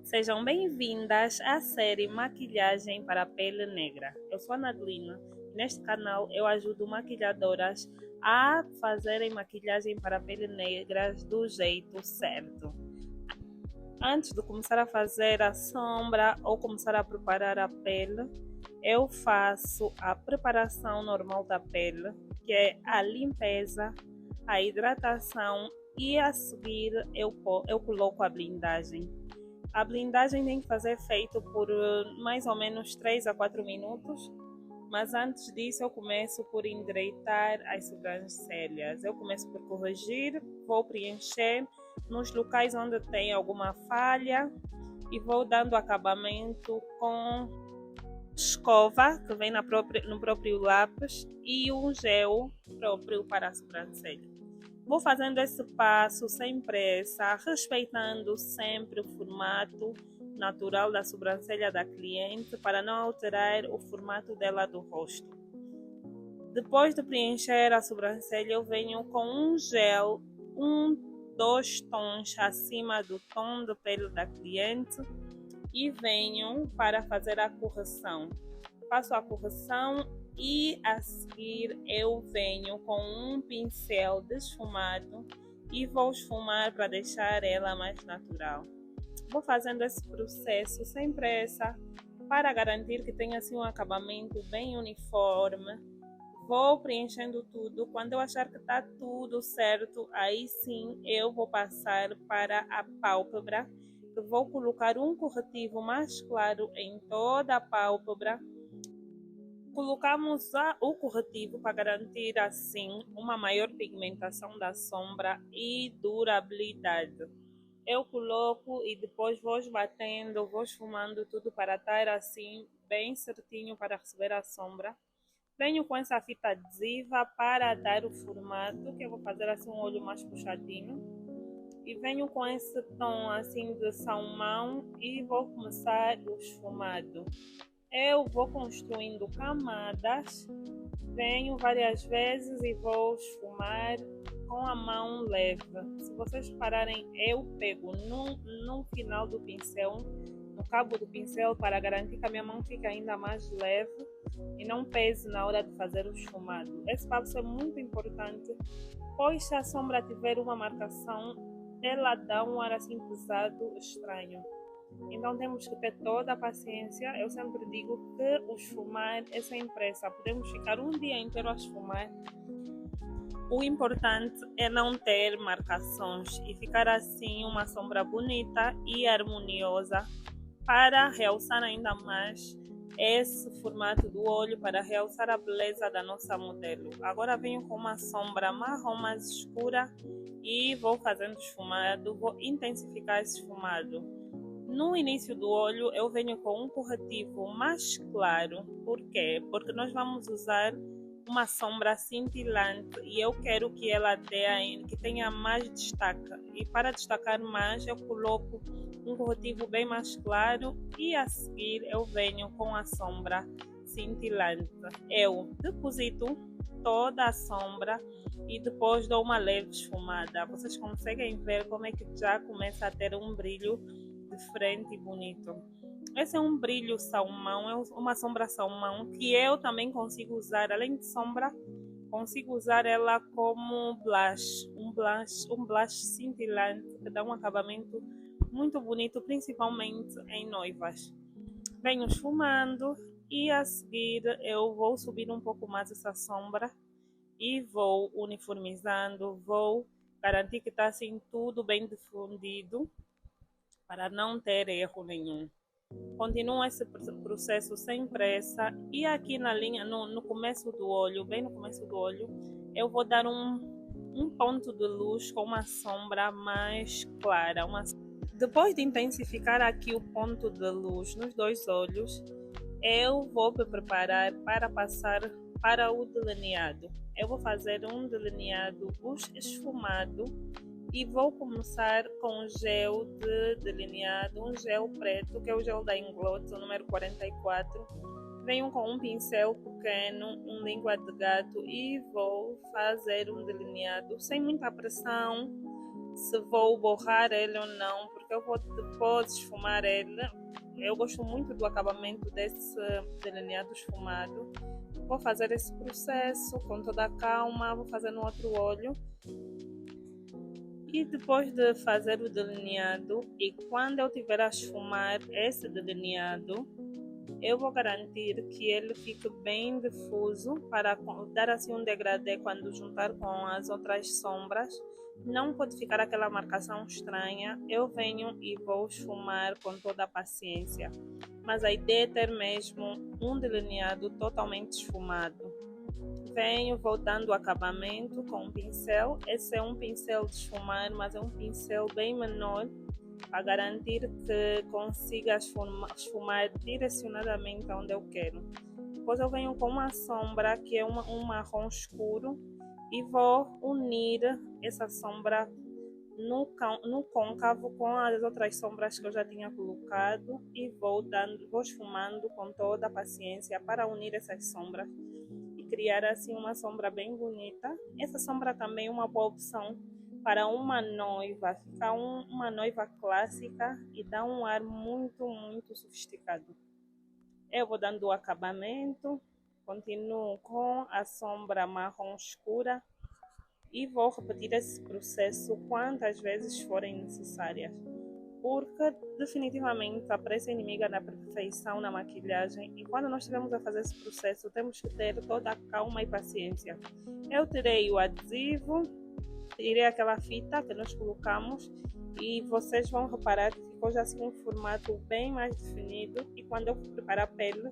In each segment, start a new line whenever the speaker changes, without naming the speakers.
Sejam bem-vindas à série Maquilhagem para a Pele Negra. Eu sou a Nadelina e neste canal eu ajudo maquilhadoras a fazerem maquilhagem para a pele negra do jeito certo. Antes de começar a fazer a sombra ou começar a preparar a pele, eu faço a preparação normal da pele, que é a limpeza, a hidratação e a seguir eu coloco a blindagem. A blindagem tem que fazer feito por mais ou menos 3 a 4 minutos, mas antes disso eu começo por endireitar as sobrancelhas. Eu começo por corrigir, vou preencher nos locais onde tem alguma falha e vou dando acabamento com escova que vem no próprio lápis e um gel próprio para a sobrancelha. Vou fazendo esse passo sem pressa, respeitando sempre o formato natural da sobrancelha da cliente para não alterar o formato dela do rosto. Depois de preencher a sobrancelha, eu venho com um gel, 2 tons acima do tom de pele da cliente e venho para fazer a correção. Faço a correção e a seguir eu venho com um pincel desfumado e vou esfumar para deixar ela mais natural. Vou fazendo esse processo sem pressa para garantir que tenha assim um acabamento bem uniforme. Vou preenchendo tudo. Quando eu achar que está tudo certo, aí sim eu vou passar para a pálpebra. Eu vou colocar um corretivo mais claro em toda a pálpebra. Colocamos o corretivo para garantir assim uma maior pigmentação da sombra e durabilidade. Eu coloco e depois vou batendo, vou esfumando tudo para estar assim bem certinho para receber a sombra. Venho com essa fita adesiva para dar o formato, que eu vou fazer assim um olho mais puxadinho. E venho com esse tom assim de salmão e vou começar o esfumado. Eu vou construindo camadas, venho várias vezes e vou esfumar com a mão leve. Se vocês repararem, eu pego no final do pincel, no cabo do pincel, para garantir que a minha mão fique ainda mais leve e não pese na hora de fazer o esfumado. Esse passo é muito importante, pois se a sombra tiver uma marcação, ela dá um ar assim pesado, estranho. Então temos que ter toda a paciência. Eu sempre digo que o esfumar é sem pressa. Podemos ficar um dia inteiro a esfumar. O importante é não ter marcações e ficar assim uma sombra bonita e harmoniosa para realçar ainda mais esse formato do olho, para realçar a beleza da nossa modelo. Agora venho com uma sombra marrom mais escura e vou fazendo esfumado, vou intensificar esse esfumado. No início do olho eu venho com um corretivo mais claro. Por quê? Porque nós vamos usar uma sombra cintilante e eu quero que ela que tenha mais destaque. E para destacar mais eu coloco um corretivo bem mais claro e a seguir eu venho com a sombra cintilante. Eu deposito toda a sombra e depois dou uma leve esfumada. Vocês conseguem ver como é que já começa a ter um brilho diferente e bonito. Esse é um brilho salmão, é uma sombra salmão que eu também consigo usar, além de sombra, consigo usar ela como blush, um blush cintilante que dá um acabamento muito bonito, principalmente em noivas. Venho esfumando e a seguir eu vou subir um pouco mais essa sombra e vou uniformizando, vou garantir que está assim tudo bem difundido, para não ter erro nenhum. Continuo esse processo sem pressa e aqui na linha, no começo do olho, bem no começo do olho, eu vou dar um ponto de luz com uma sombra mais clara. Depois de intensificar aqui o ponto de luz nos 2 olhos, eu vou me preparar para passar para o delineado. Eu vou fazer um delineado esfumado e vou começar com gel de delineado, um gel preto, que é o gel da Inglot, o número 44. Venho com um pincel pequeno, língua de gato e vou fazer um delineado sem muita pressão, se vou borrar ele ou não, porque eu vou depois esfumar ele. Eu gosto muito do acabamento desse delineado esfumado. Vou fazer esse processo com toda a calma, vou fazer no outro olho. E depois de fazer o delineado, e quando eu tiver a esfumar esse delineado, eu vou garantir que ele fique bem difuso para dar assim um degradê quando juntar com as outras sombras. Não pode ficar aquela marcação estranha. Eu venho e vou esfumar com toda a paciência. Mas a ideia é ter mesmo um delineado totalmente esfumado. Venho voltando o acabamento com um pincel. Esse é um pincel de esfumar, mas é um pincel bem menor, para garantir que consiga esfumar direcionadamente onde eu quero. Depois eu venho com uma sombra que é um marrom escuro e vou unir essa sombra no côncavo com as outras sombras que eu já tinha colocado e vou esfumando com toda a paciência para unir essas sombras e criar assim uma sombra bem bonita. Essa sombra também é uma boa opção para uma noiva, ficar uma noiva clássica e dá um ar muito, muito sofisticado. Eu vou dando o acabamento, continuo com a sombra marrom escura e vou repetir esse processo quantas vezes forem necessárias, porque definitivamente a pressa é inimiga da perfeição na maquilhagem e quando nós estivermos a fazer esse processo temos que ter toda a calma e paciência. Eu tirei o adesivo, tirei aquela fita que nós colocamos e vocês vão reparar que ficou já assim um formato bem mais definido e quando eu preparar a pele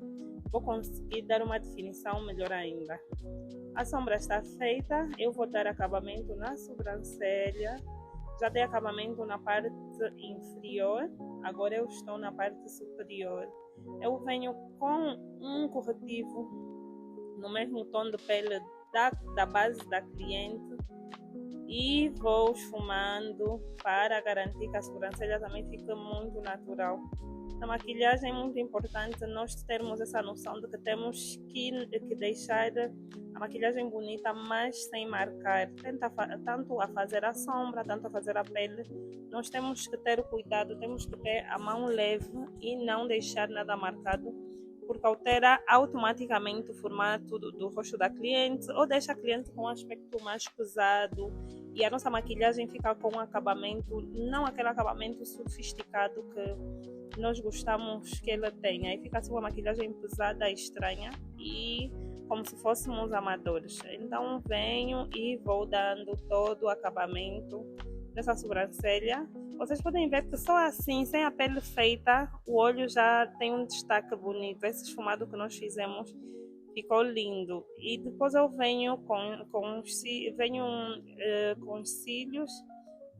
vou conseguir dar uma definição melhor ainda. A sombra está feita, eu vou dar acabamento na sobrancelha, já dei acabamento na parte inferior, agora eu estou na parte superior. Eu venho com um corretivo no mesmo tom de pele da base da cliente e vou esfumando para garantir que a sobrancelha também fique muito natural. Na maquilhagem é muito importante nós termos essa noção de que temos que deixar a maquilhagem bonita, mas sem marcar. Tanto a fazer a sombra, tanto a fazer a pele, nós temos que ter cuidado, temos que ter a mão leve e não deixar nada marcado, porque altera automaticamente o formato do rosto da cliente ou deixa a cliente com um aspecto mais pesado e a nossa maquilhagem fica com um acabamento, não aquele acabamento sofisticado que nós gostamos que ela tenha, e fica assim uma maquilhagem pesada e estranha e como se fôssemos amadores. Então venho e vou dando todo o acabamento nessa sobrancelha. Vocês podem ver que só assim, sem a pele feita, o olho já tem um destaque bonito. Esse esfumado que nós fizemos ficou lindo. E depois eu venho com os cílios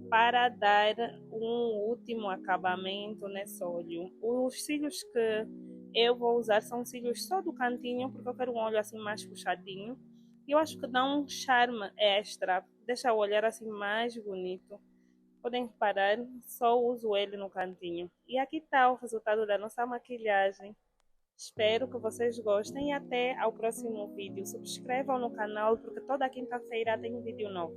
para dar um último acabamento nesse olho. Os cílios que eu vou usar são cílios só do cantinho, porque eu quero um olho assim mais puxadinho. E eu acho que dá um charme extra, deixa o olhar assim mais bonito. Podem reparar, só uso ele no cantinho. E aqui está o resultado da nossa maquilhagem. Espero que vocês gostem e até ao próximo vídeo. Subscrevam no canal porque toda quinta-feira tem vídeo novo.